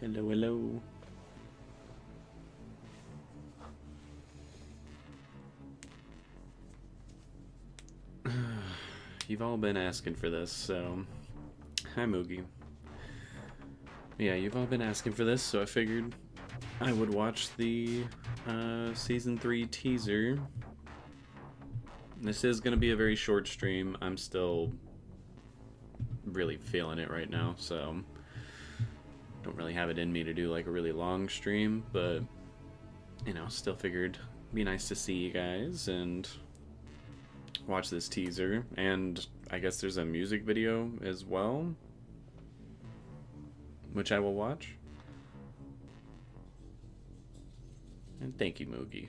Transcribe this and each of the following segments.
Hello, hello. You've all been asking for this, so... Hi, Moogie. Yeah, you've all been asking for this, so I figured I would watch the Season 3 teaser. This is going to be a very short stream. I'm still really feeling it right now, so... Don't really have it in me to do like a really long stream, but... You know, still figured it'd be nice to see you guys and... watch this teaser, and I guess there's a music video as well, which I will watch. And thank you, Moogie.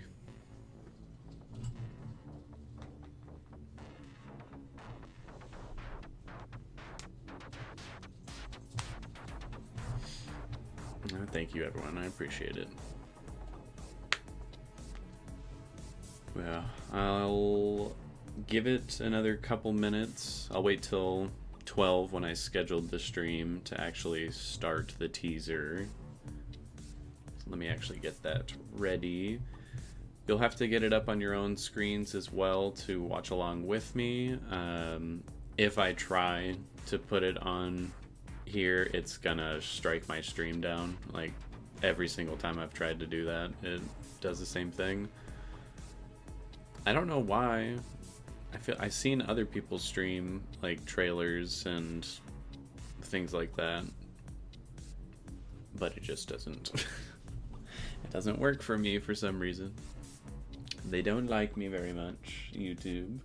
Thank you, everyone. I appreciate it. Well, I'll give it another couple minutes. I'll wait till 12 when I scheduled the stream to actually start the teaser. So let me actually get that ready. You'll have to get it up on your own screens as well to watch along with me. If I try to put it on here, it's gonna strike my stream down. Like every single time I've tried to do that, it does the same thing. I don't know why. I've seen other people stream like trailers and things like that, but it just doesn't it doesn't work for me for some reason. They don't like me very much, YouTube.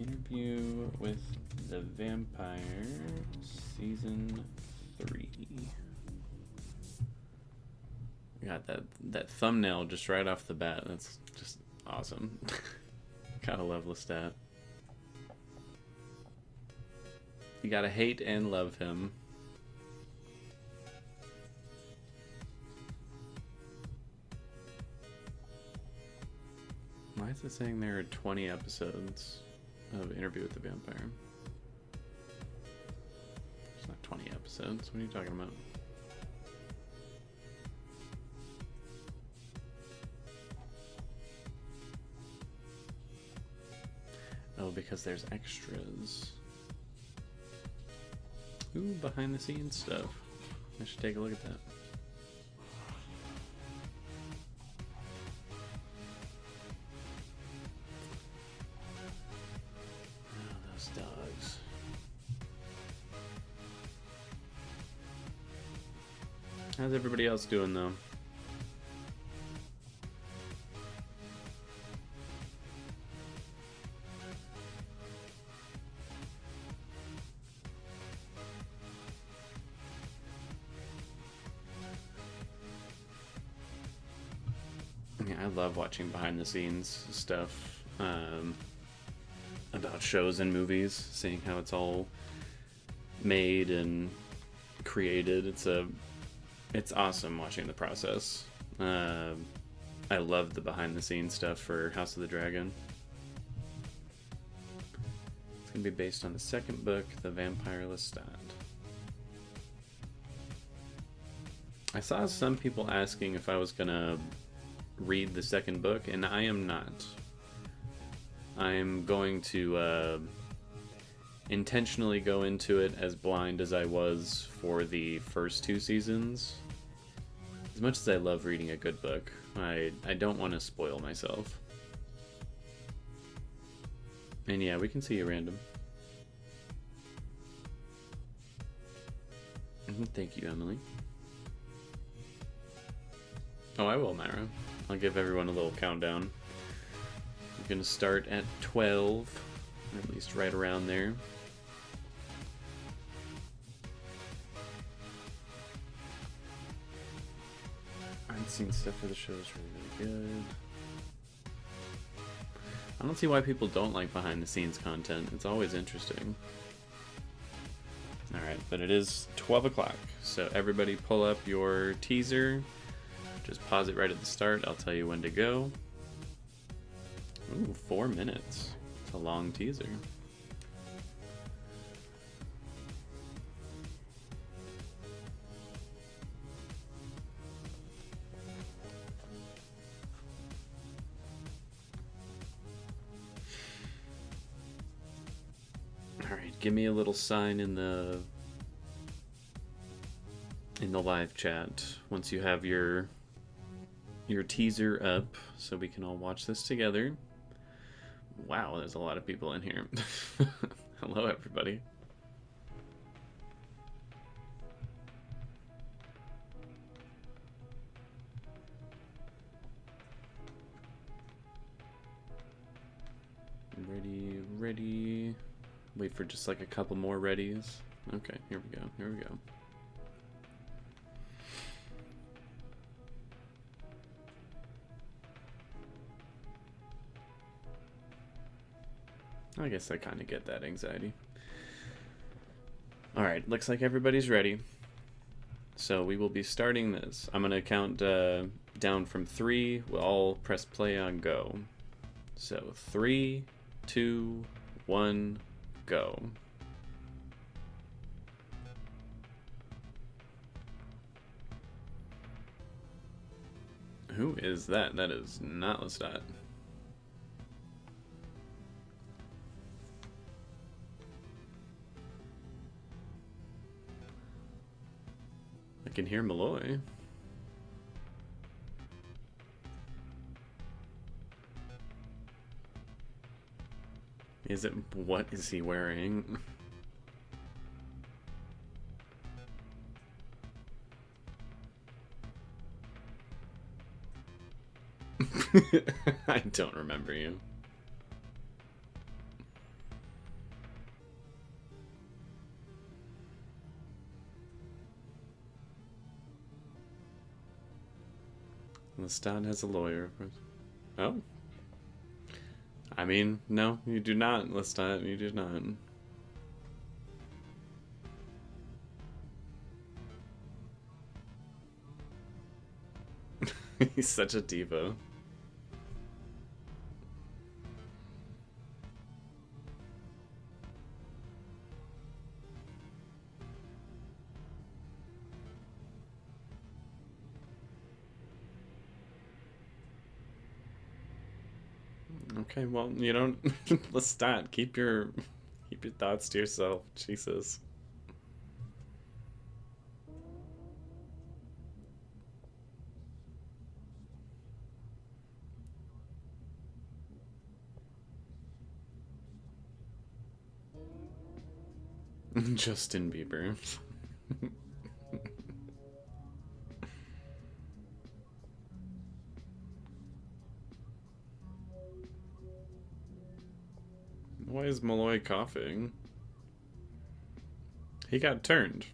Interview with the Vampire, Season 3. Got that thumbnail just right off the bat. That's just awesome. Gotta love Lestat. You gotta hate and love him. Why is it saying there are 20 episodes of Interview with the Vampire? It's not 20 episodes. What are you talking about? Oh, because there's extras. Ooh, behind the scenes stuff. I should take a look at that. Oh, those dogs. How's everybody else doing, though? I love watching behind the scenes stuff about shows and movies, seeing how it's all made and created. It's awesome watching the process. I love the behind the scenes stuff for House of the Dragon. It's gonna be based on the second book, The Vampire Lestat. I saw some people asking if I was gonna read the second book, and I am not. I'm going to intentionally go into it as blind as I was for the first two seasons. As much as I love reading a good book, I don't want to spoil myself. And yeah, we can see you random. Thank you, Emily. Oh, I will, Myra. I'll give everyone a little countdown. We're gonna start at 12, or at least right around there. I've seen stuff for the show is really, really good. I don't see why people don't like behind the scenes content. It's always interesting. Alright, but it is 12 o'clock, so everybody pull up your teaser. Just pause it right at the start. I'll tell you when to go. Ooh, 4 minutes. It's a long teaser. give me a little sign in the live chat once you have your teaser up so we can all watch this together. Wow, there's a lot of people in here. Hello, everybody. Ready. Wait for just like a couple more readies. Okay, here we go. I guess I kind of get that anxiety. Alright, looks like everybody's ready. So we will be starting this. I'm going to count down from 3. We'll all press play on go. So 3, 2, 1, go. Who is that? That is not Lestat. I can hear Malloy. Is it... what is he wearing? I don't remember you. Lestat has a lawyer, of course. Oh. I mean, no, you do not, Lestat. You do not. He's such a diva. Okay, well, you don't... Lestat, keep your thoughts to yourself. Jesus. Justin Bieber. Why is Malloy coughing? He got turned.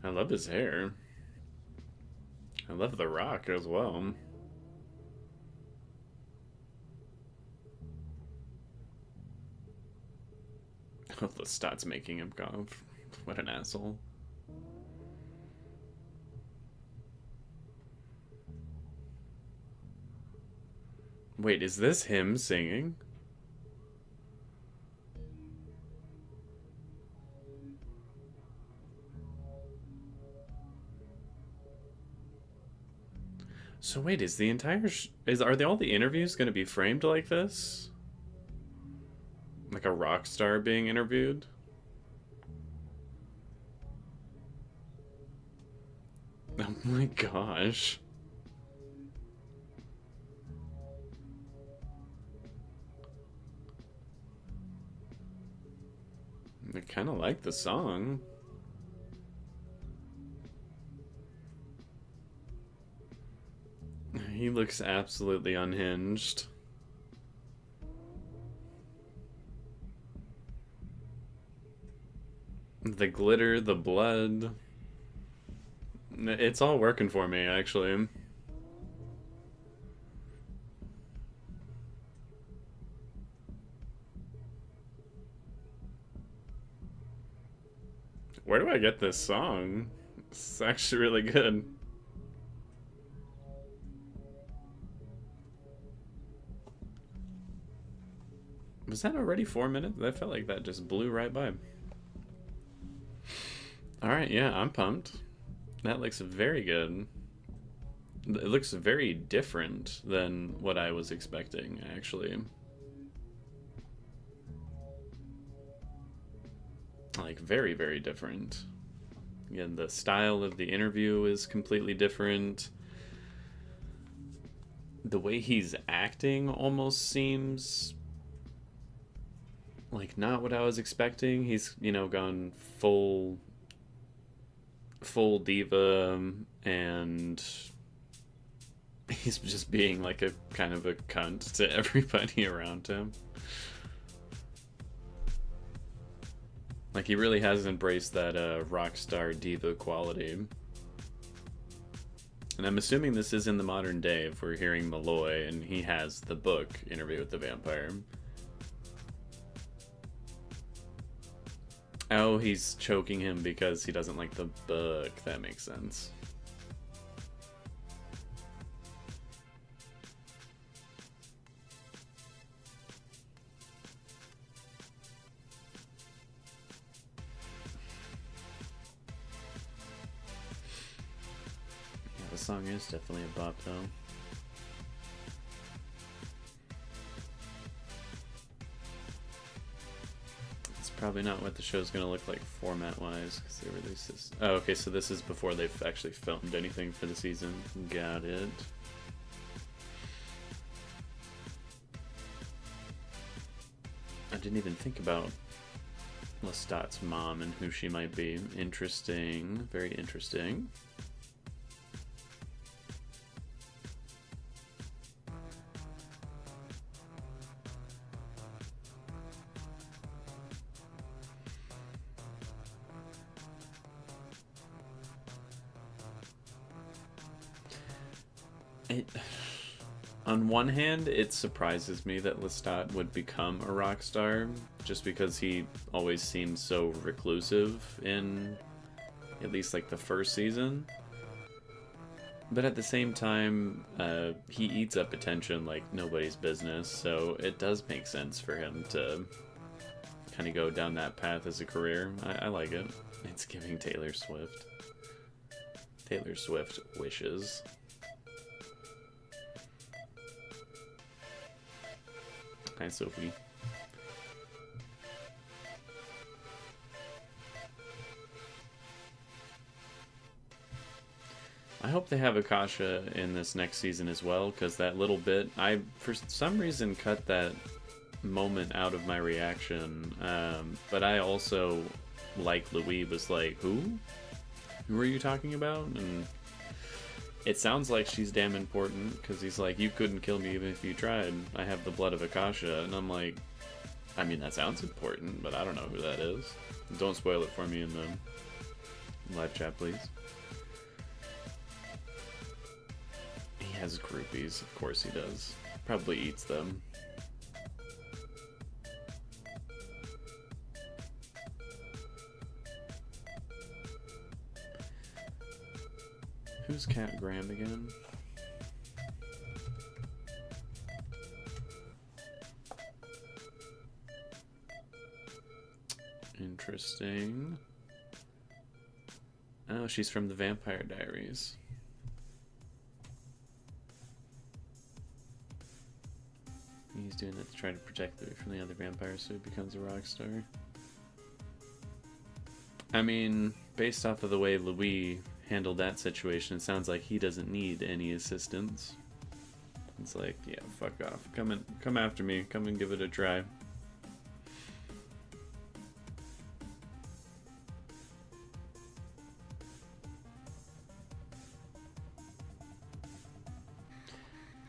I love his hair. I love the rock as well. Oh, Lestat's making him cough. What an asshole. Wait, is this him singing? So wait, is the entire are all the interviews going to be framed like this? Like a rock star being interviewed? Oh my gosh. I kind of like the song. He looks absolutely unhinged. The glitter, the blood. It's all working for me, actually. Where do I get this song? It's actually really good. Was that already 4 minutes? That felt like that just blew right by. Alright, yeah, I'm pumped. That looks very good. It looks very different than what I was expecting, actually. Like, very, very different. Again, the style of the interview is completely different. The way he's acting almost seems like not what I was expecting. He's, gone full diva, and he's just being like a kind of a cunt to everybody around him. Like, he really has embraced that rock star diva quality. And I'm assuming this is in the modern day if we're hearing Malloy and he has the book Interview with the Vampire. Oh, he's choking him because he doesn't like the book. That makes sense. Yeah, the song is definitely a bop, though. Probably not what the show's gonna look like format-wise, because they released this. Oh, okay, so this is before they've actually filmed anything for the season. Got it. I didn't even think about Lestat's mom and who she might be. Interesting. Very interesting. On one hand, it surprises me that Lestat would become a rock star, just because he always seems so reclusive in at least like the first season. But at the same time, he eats up attention like nobody's business, so it does make sense for him to kind of go down that path as a career. I like it. It's giving Taylor Swift. Taylor Swift wishes. Hi, Sophie. I hope they have Akasha in this next season as well, because that little bit, I for some reason cut that moment out of my reaction, but I also, like Louis, was like, who are you talking about? And it sounds like she's damn important, because he's like, you couldn't kill me even if you tried. I have the blood of Akasha. And I'm like, I mean, that sounds important, but I don't know who that is. Don't spoil it for me in the live chat, please. He has groupies. Of course he does. Probably eats them. Who's Cat Graham again? Interesting. Oh, she's from the Vampire Diaries. He's doing that to try to protect her from the other vampires so he becomes a rock star. I mean, based off of the way Louis handled that situation, it sounds like he doesn't need any assistance. It's like, yeah, fuck off. Come after me. Come and give it a try.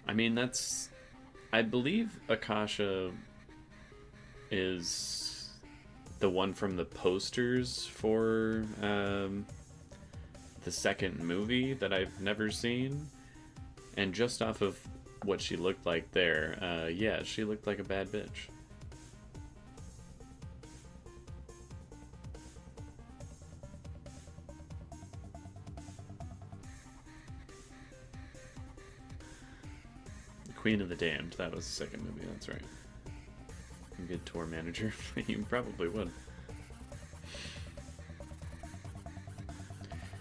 I mean, I believe Akasha is the one from the posters for the second movie that I've never seen. And just off of what she looked like there, yeah, she looked like a bad bitch. Queen of the Damned, that was the second movie, that's right. a good tour manager. You probably would.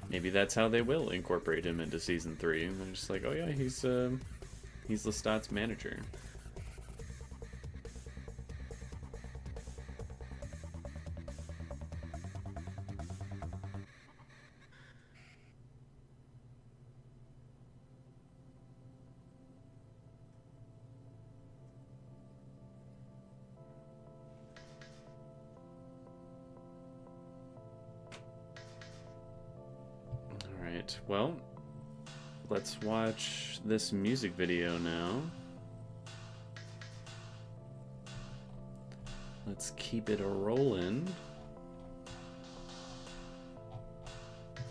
Maybe that's how they will incorporate him into season 3. They're just like, oh yeah, he's Lestat's manager. Alright, well, let's watch this music video now. Let's keep it a-rolling.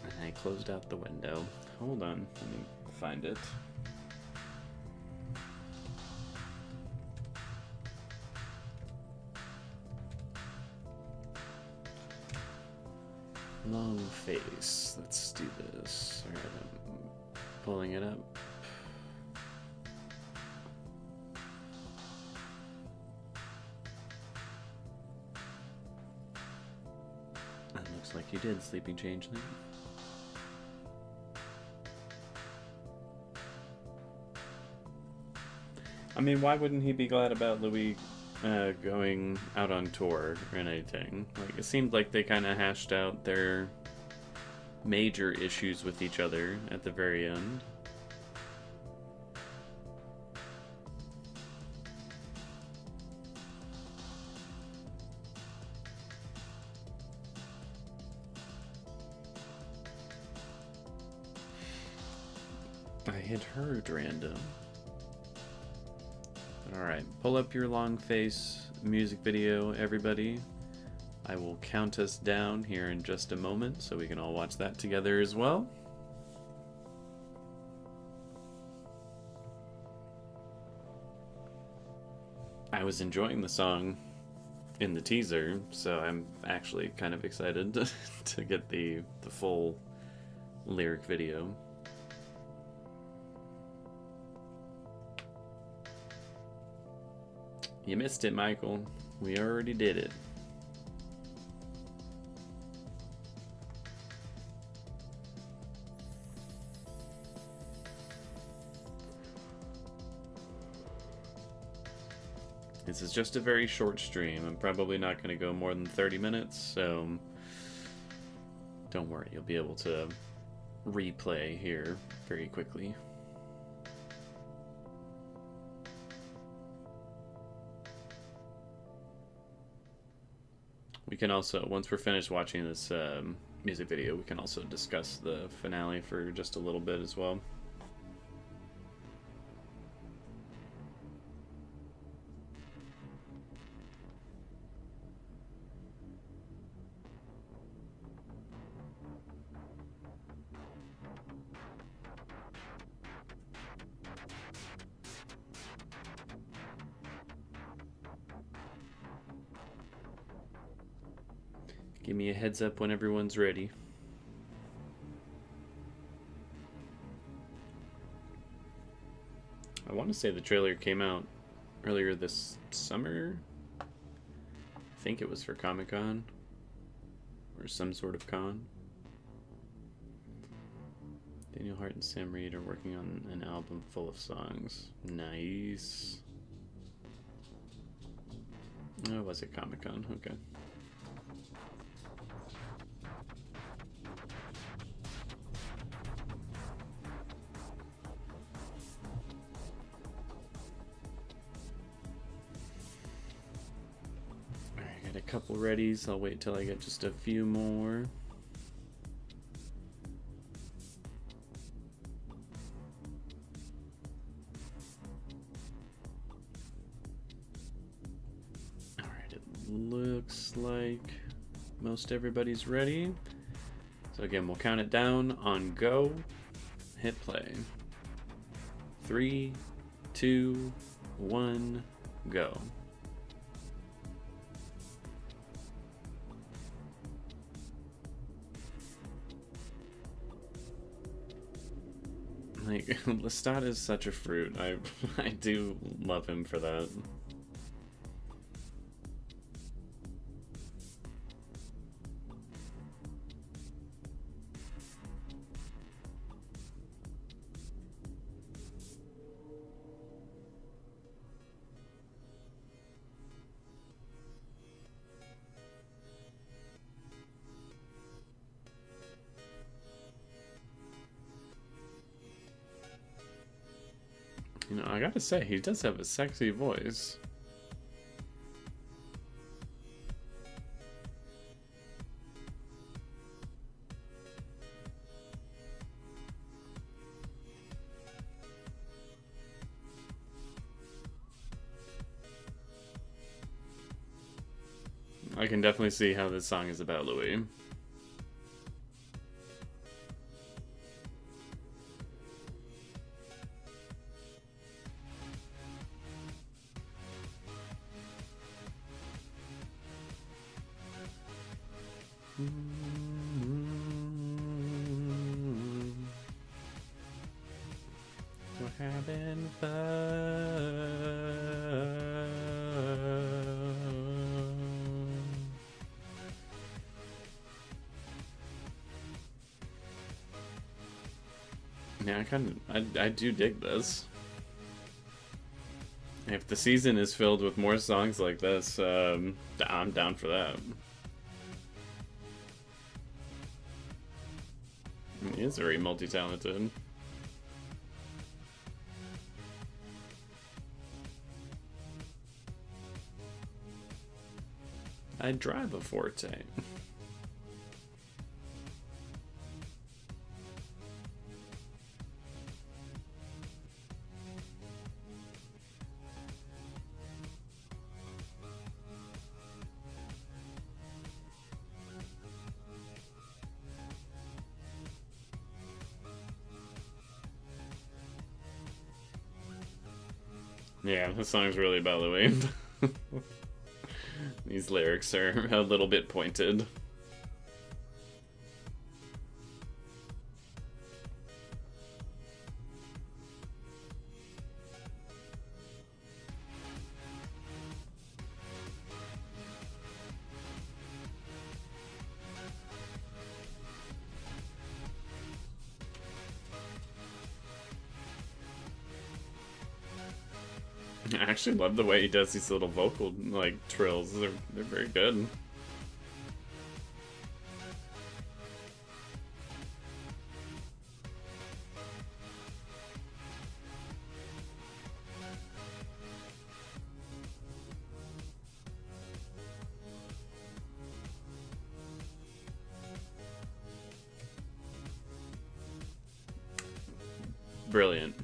And I closed out the window. Hold on, let me find it. Long face. Let's do this. Alright, I'm pulling it up. That looks like you did, Sleeping Changeling. I mean, why wouldn't he be glad about Louis going out on tour or anything? Like, it seemed like they kind of hashed out their major issues with each other at the very end. I had heard random. Alright, pull up your long face music video, everybody. I will count us down here in just a moment so we can all watch that together as well. I was enjoying the song in the teaser, so I'm actually kind of excited to get the full lyric video. You missed it, Michael. We already did it. This is just a very short stream. I'm probably not going to go more than 30 minutes, so don't worry. You'll be able to replay here very quickly. We can also, once we're finished watching this music video, we can also discuss the finale for just a little bit as well. Give me a heads up when everyone's ready. I want to say the trailer came out earlier this summer. I think it was for Comic-Con or some sort of con. Daniel Hart and Sam Reed are working on an album full of songs. Nice. Oh, was it Comic-Con? Okay. Couple readies. I'll wait till I get just a few more. Alright, it looks like most everybody's ready. So again, we'll count it down on go. Hit play. 3, 2, 1, go. Like, Lestat is such a fruit. I do love him for that. I gotta say, he does have a sexy voice. I can definitely see how this song is about Louis. We're having fun. Yeah, I do dig this. If the season is filled with more songs like this, I'm down for that. He is very multi-talented. I drive a Forte. Yeah, this song's really about Louis. These lyrics are a little bit pointed. I actually love the way he does these little vocal like trills. They're very good. Brilliant.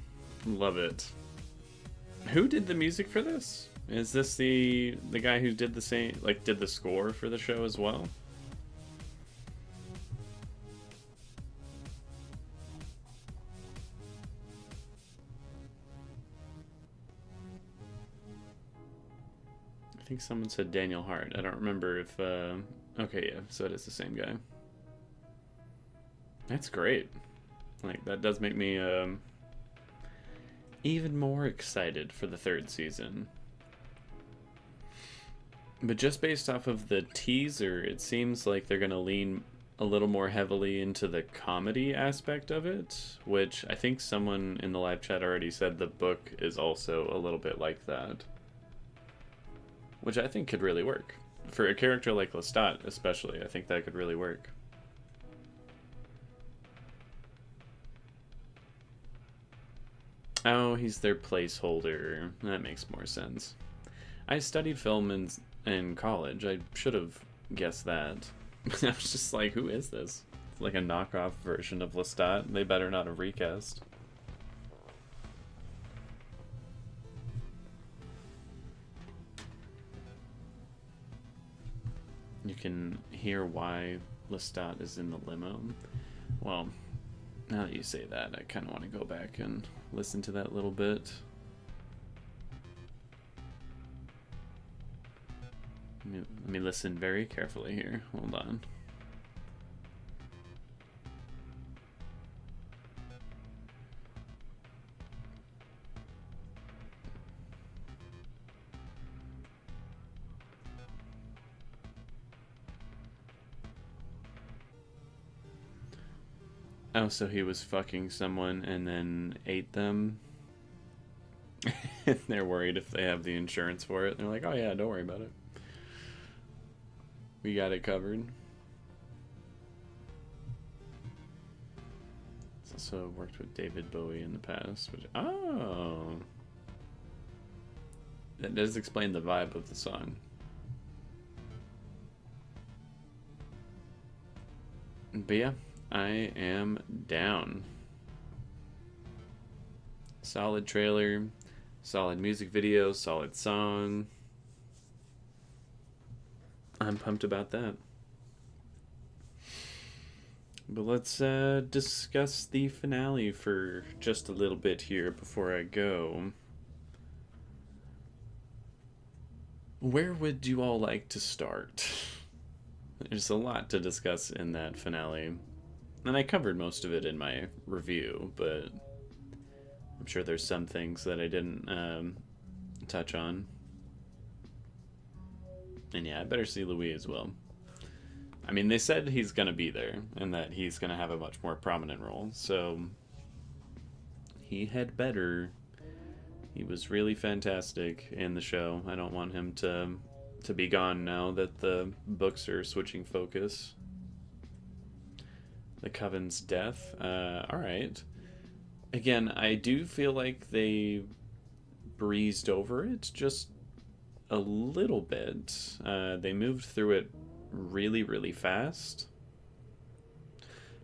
Love it. Who did the music for this? Is this the guy who did the same, like, did the score for the show as well? I think someone said Daniel Hart. I don't remember if, okay, yeah, so it is the same guy. That's great. Like, that does make me, even more excited for the third season. But just based off of the teaser, it seems like they're going to lean a little more heavily into the comedy aspect of it, which I think someone in the live chat already said the book is also a little bit like that. Which I think could really work. For a character like Lestat especially, I think that could really work. Oh, he's their placeholder. That makes more sense. I studied film in college. I should have guessed that. I was just like, who is this? It's like a knockoff version of Lestat. They better not have recast. You can hear why Lestat is in the limo. Well, now that you say that, I kind of want to go back and listen to that little bit. Let me listen very carefully here. Hold on. Oh, so he was fucking someone and then ate them? And they're worried if they have the insurance for it. They're like, oh yeah, don't worry about it. We got it covered. It's also worked with David Bowie in the past. Which, oh. That does explain the vibe of the song. But yeah, I am down. Solid trailer, solid music video, solid song. I'm pumped about that. But let's discuss the finale for just a little bit here before I go. Where would you all like to start? There's a lot to discuss in that finale. And I covered most of it in my review, but I'm sure there's some things that I didn't touch on. And yeah, I better see Louis as well. I mean, they said he's going to be there and that he's going to have a much more prominent role. So he had better. He was really fantastic in the show. I don't want him to be gone now that the books are switching focus. The Coven's death. All right. Again, I do feel like they breezed over it just a little bit. They moved through it really, really fast.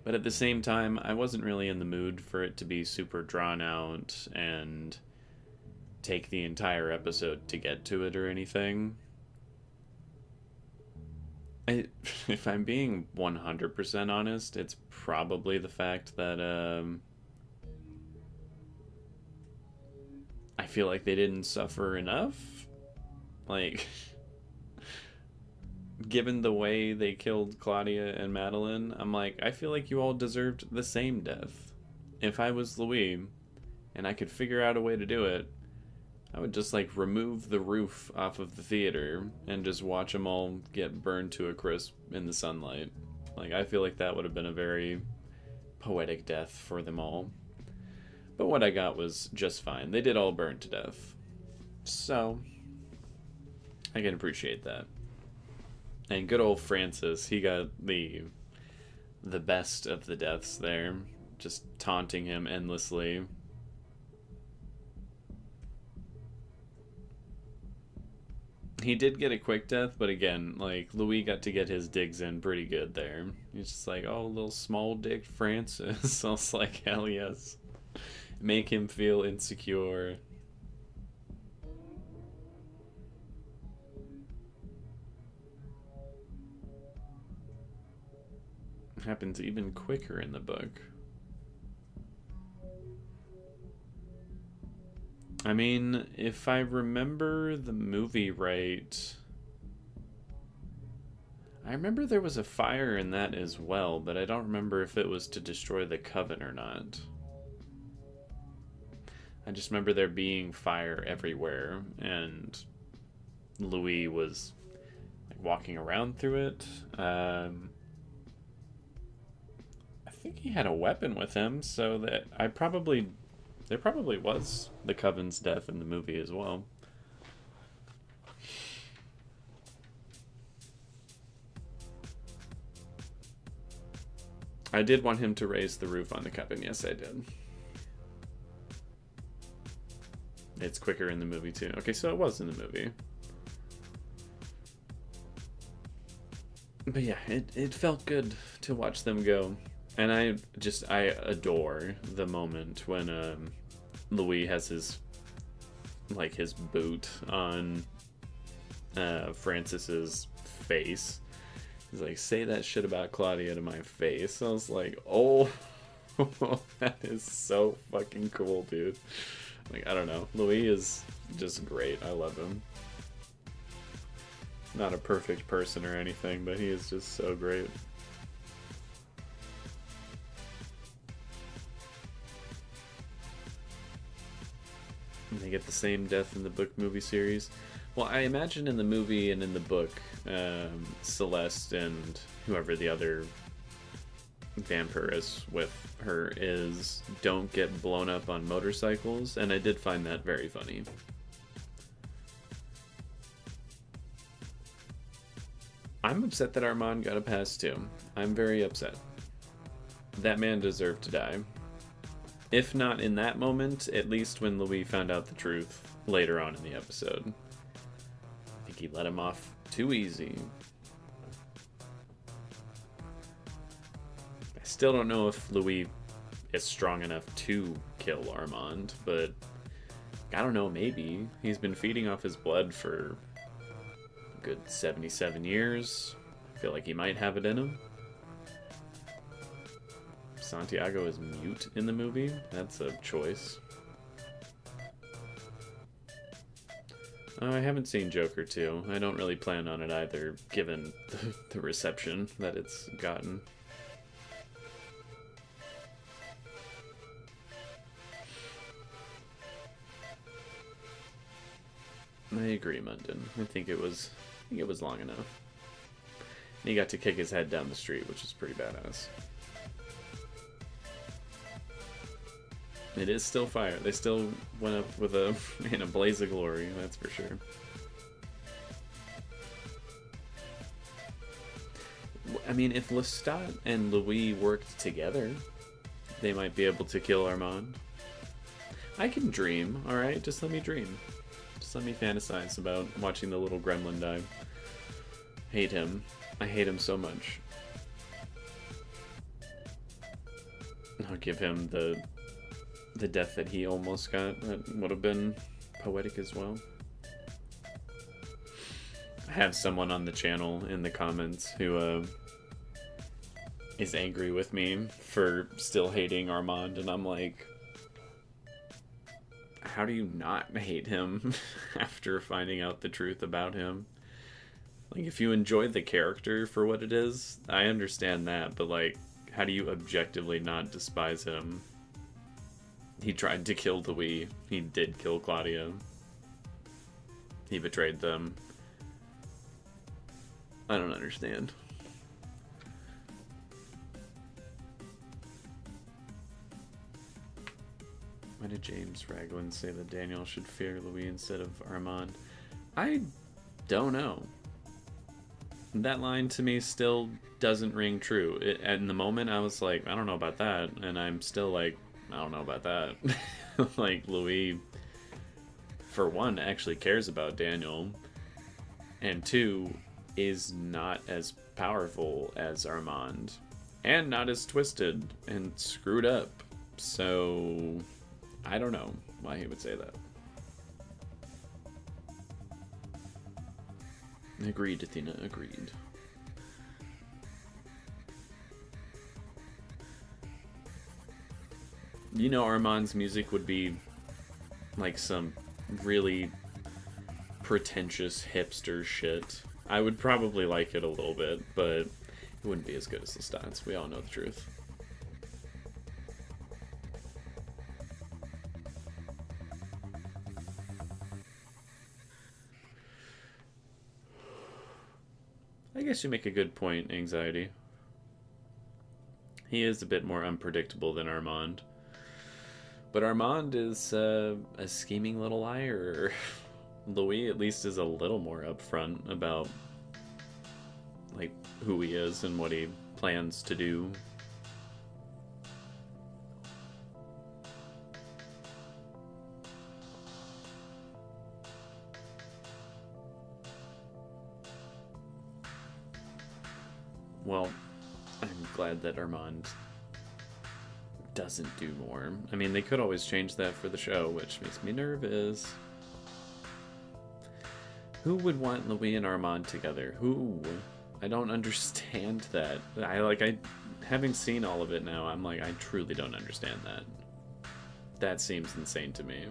But at the same time, I wasn't really in the mood for it to be super drawn out and take the entire episode to get to it or anything. If I'm being 100% honest, it's probably the fact that I feel like they didn't suffer enough. Like, given the way they killed Claudia and Madeline, I'm like, I feel like you all deserved the same death. If I was Louis and I could figure out a way to do it, I would just like remove the roof off of the theater and just watch them all get burned to a crisp in the sunlight. Like, I feel like that would have been a very poetic death for them all. But what I got was just fine. They did all burn to death. So, I can appreciate that. And good old Francis, he got the best of the deaths there. Just taunting him endlessly. He did get a quick death, but again, like, Louis got to get his digs in pretty good there. He's just like, oh, little small dick Francis. I was like, hell yes. Make him feel insecure. Happens even quicker in the book. I mean, if I remember the movie right, I remember there was a fire in that as well, but I don't remember if it was to destroy the Coven or not. I just remember there being fire everywhere, and Louis was like walking around through it. I think he had a weapon with him, so that there probably was the Coven's death in the movie as well. I did want him to raise the roof on the Coven. Yes, I did. It's quicker in the movie too. Okay, so it was in the movie. But yeah, it felt good to watch them go. And I adore the moment when Louis has his boot on Francis's face. He's like, say that shit about Claudia to my face. I was like, oh, that is so fucking cool, dude. Like, I don't know. Louis is just great. I love him. Not a perfect person or anything, but he is just so great. And they get the same death in the book movie series. Well, I imagine in the movie and in the book, Celeste and whoever the other vampire is with her is don't get blown up on motorcycles, and I did find that very funny. I'm upset that Armand got a pass too. I'm very upset. That man deserved to die. If not in that moment, at least when Louis found out the truth later on in the episode. I think he let him off too easy. I still don't know if Louis is strong enough to kill Armand, but I don't know, maybe. He's been feeding off his blood for a good 77 years. I feel like he might have it in him. Santiago is mute in the movie. That's a choice. I haven't seen Joker 2. I don't really plan on it either, given the reception that it's gotten. I agree, Munden. I think it was long enough. And he got to kick his head down the street, which is pretty badass. It is still fire. They still went up with in a blaze of glory, that's for sure. I mean, if Lestat and Louis worked together, they might be able to kill Armand. I can dream, alright? Just let me dream. Just let me fantasize about watching the little gremlin die. Hate him. I hate him so much. I'll give him the death that he almost got. That would have been poetic as well. I have someone on the channel in the comments who is angry with me for still hating Armand, and I'm like, how do you not hate him after finding out the truth about him? Like, if you enjoy the character for what it is, I understand that, but like, how do you objectively not despise him? He tried to kill Louis. He did kill Claudia. He betrayed them. I don't understand. Why did James Raglan say that Daniel should fear Louis instead of Armand? I don't know. That line to me still doesn't ring true. In the moment, I was like, I don't know about that. And I'm still like, I don't know about that. Like, Louis, for one, actually cares about Daniel. And two, is not as powerful as Armand. And not as twisted and screwed up. So, I don't know why he would say that. Agreed, Athena, agreed. You know, Armand's music would be like some really pretentious hipster shit. I would probably like it a little bit, but it wouldn't be as good as Lestat's. We all know the truth. I guess you make a good point, Anxiety. He is a bit more unpredictable than Armand. But Armand is a scheming little liar. Louis at least is a little more upfront about like who he is and what he plans to do. Well, I'm glad that Armand doesn't do more. I mean, they could always change that for the show, which makes me nervous. Who would want Louis and Armand together? Who? I don't understand that. Having seen all of it now, I'm like, I truly don't understand that. That seems insane to me.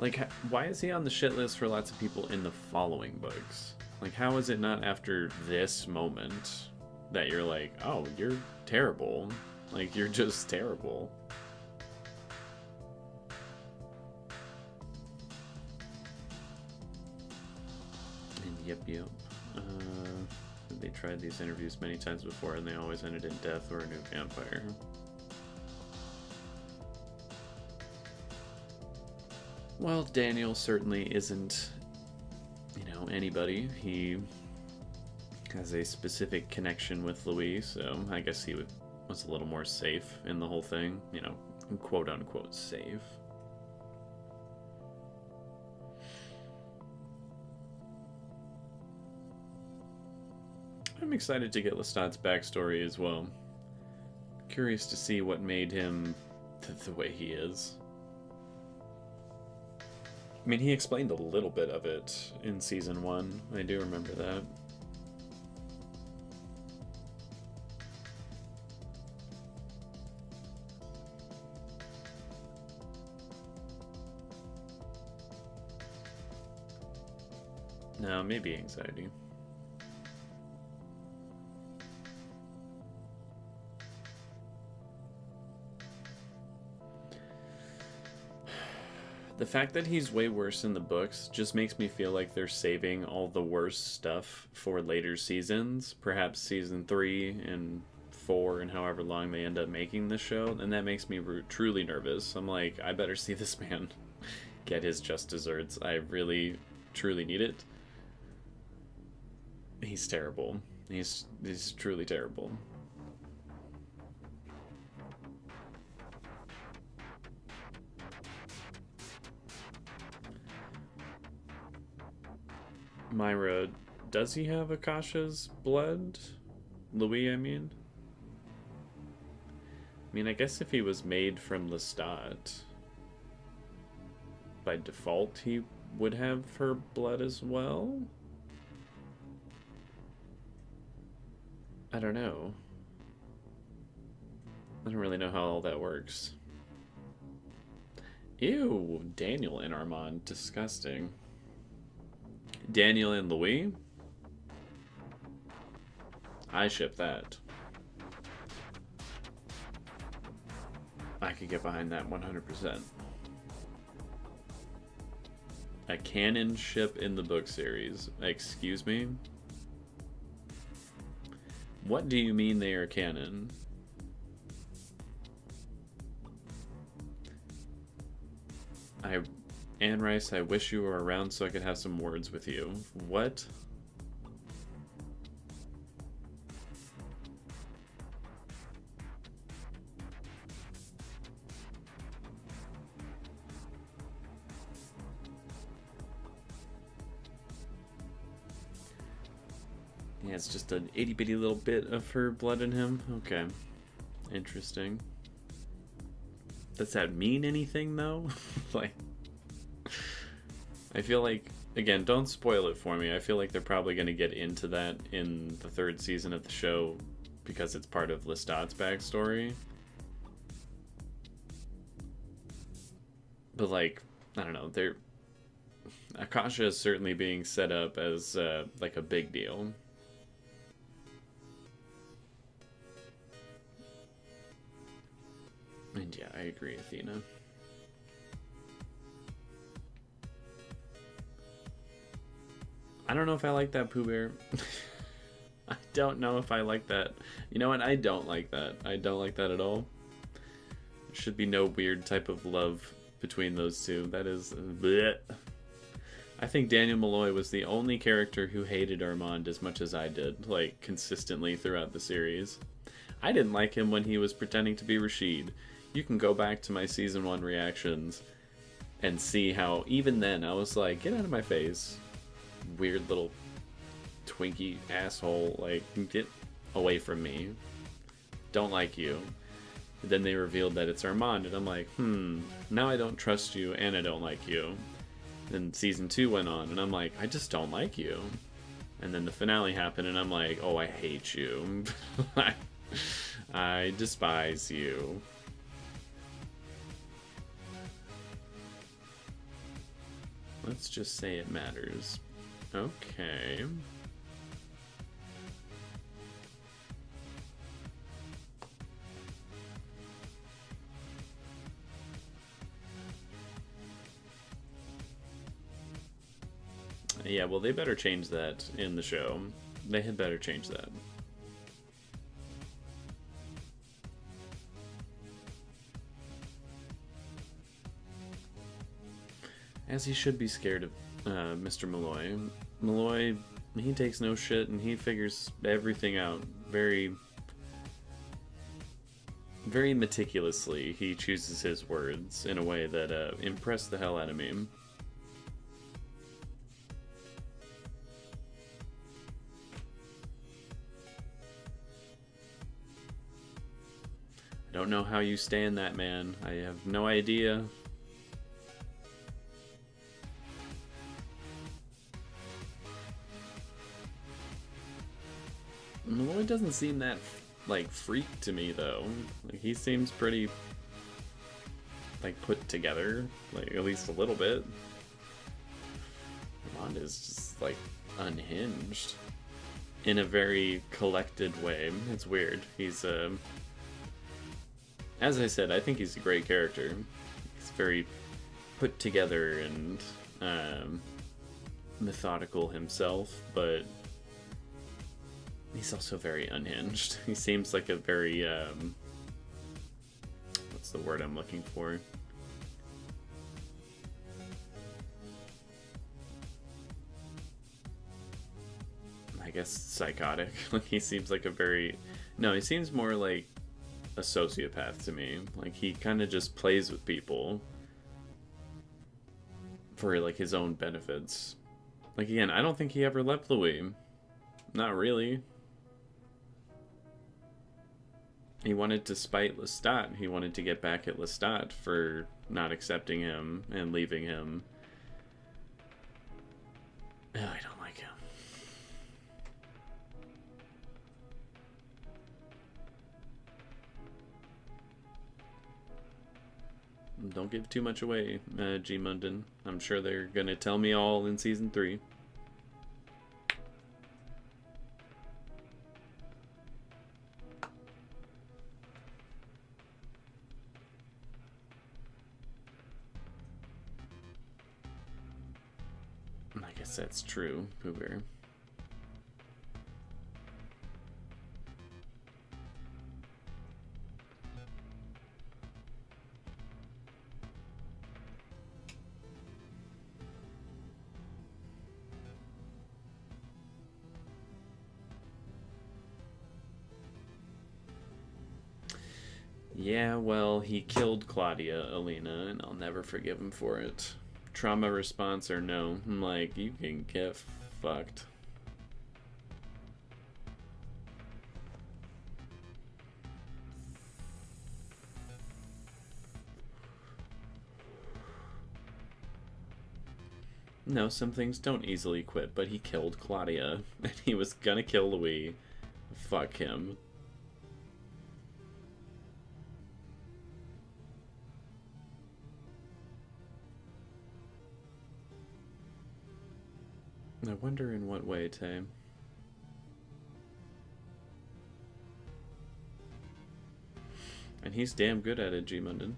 Like, why is he on the shit list for lots of people in the following books? Like, how is it not after this moment that you're like, oh, you're terrible? Like, you're just terrible. And yep. They tried these interviews many times before, and they always ended in death or a new vampire. Well, Daniel certainly isn't, anybody. He has a specific connection with Louis, so I guess he was a little more safe in the whole thing, you know, quote unquote safe. I'm excited to get Lestat's backstory as well. Curious to see what made him the way he is. I mean, he explained a little bit of it in season 1. I do remember that. No, maybe anxiety. The fact that he's way worse in the books just makes me feel like they're saving all the worst stuff for later seasons, perhaps season 3 and 4 and however long they end up making the show, and that makes me truly nervous. I'm like, I better see this man get his just desserts. I really, truly need it. He's terrible. He's truly terrible. Myra, does he have Akasha's blood? Louis, I mean? I guess if he was made from Lestat, by default he would have her blood as well? I don't know. I don't really know how all that works. Ew, Daniel and Armand. Disgusting. Daniel and Louis? I ship that. I could get behind that 100%. A canon ship in the book series. Excuse me? What do you mean they are canon? Anne Rice, I wish you were around so I could have some words with you. What? Yeah, it's just an itty bitty little bit of her blood in him. Okay. Interesting. Does that mean anything though? Like, I feel like, again, don't spoil it for me. I feel like they're probably going to get into that in the 3rd season of the show because it's part of Lestat's backstory. But, like, I don't know. Akasha is certainly being set up as, like, a big deal. And yeah, I agree, Athena. I don't know if I like that, Pooh Bear. I don't know if I like that. You know what? I don't like that. I don't like that at all. There should be no weird type of love between those two. That is... bleh. I think Daniel Malloy was the only character who hated Armand as much as I did, like, consistently throughout the series. I didn't like him when he was pretending to be Rashid. You can go back to my season 1 reactions and see how, even then, I was like, get out of my face. Weird little Twinkie asshole, like, get away from me. Don't like you. But then they revealed that it's Armand, and I'm like, now I don't trust you, and I don't like you. Then season 2 went on, and I'm like, I just don't like you. And then the finale happened, and I'm like, oh, I hate you. I despise you. Let's just say it matters. Okay. Yeah, well, they better change that in the show. They had better change that. As he should be scared of Mr. Malloy. Malloy He takes no shit and he figures everything out very, very meticulously. He chooses his words in a way that impressed the hell out of me. I don't know how you stand that, man. I have no idea. Well, it doesn't seem that, like, freak to me, though. Like, he seems pretty, like, put together. Like, at least a little bit. Wanda's just, like, unhinged. In a very collected way. It's weird. He's, as I said, I think he's a great character. He's very put together and, methodical himself, but he's also very unhinged. He seems like a very, what's the word I'm looking for? I guess psychotic. Like, he seems like a very... No, he seems more like a sociopath to me. Like, he kind of just plays with people for, like, his own benefits. Like, again, I don't think he ever left Louis. Not really. He wanted to spite Lestat. He wanted to get back at Lestat for not accepting him and leaving him. Oh, I don't like him. Don't give too much away, G. Munden. I'm sure they're gonna tell me all in season 3. I guess that's true, Pooh Bear. Yeah, well, he killed Claudia, Alina, and I'll never forgive him for it. Trauma response or no? I'm like, you can get fucked. No, some things don't easily quit, but he killed Claudia, and he was gonna kill Louis. Fuck him. I wonder in what way, Tay. And he's damn good at it, G. Munden.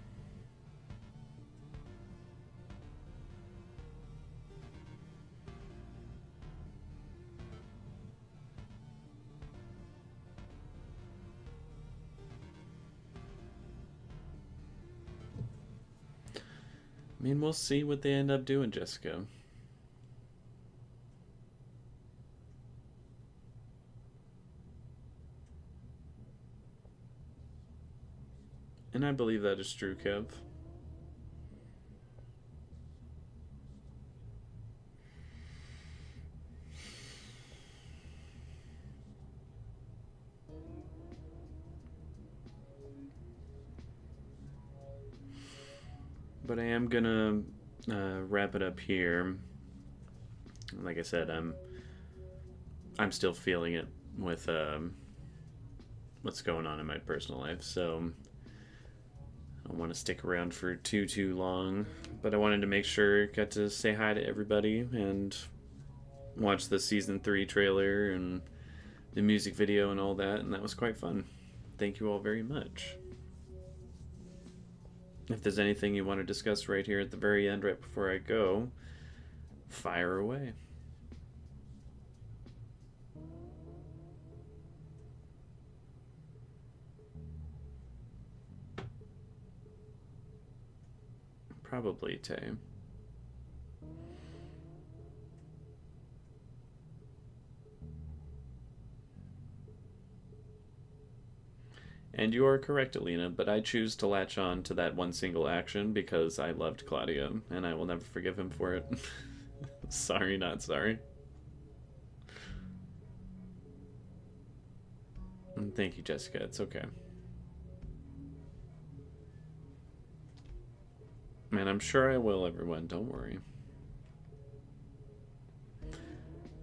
I mean, we'll see what they end up doing, Jessica. And I believe that is true, Kev. But I am gonna wrap it up here. Like I said, I'm still feeling it with what's going on in my personal life, so I don't want to stick around for too long. But I wanted to make sure I got to say hi to everybody and watch the season 3 trailer and the music video and all that, and that was quite fun. Thank you all very much. If there's anything you want to discuss right here at the very end, right before I go, fire away. Probably, Tay. And you are correct, Alina, but I choose to latch on to that one single action because I loved Claudio, and I will never forgive him for it. Sorry, not sorry. And thank you, Jessica. It's okay. Man, I'm sure I will, everyone. Don't worry.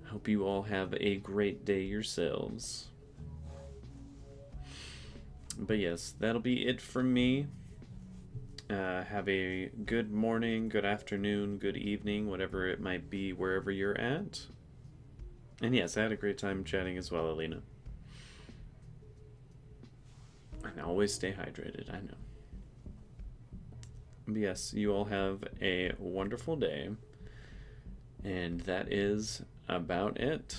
Hope you all have a great day yourselves. But yes, that'll be it from me. Have a good morning, good afternoon, good evening, whatever it might be, wherever you're at. And yes, I had a great time chatting as well, Alina. And always stay hydrated, I know. But yes, you all have a wonderful day. And that is about it.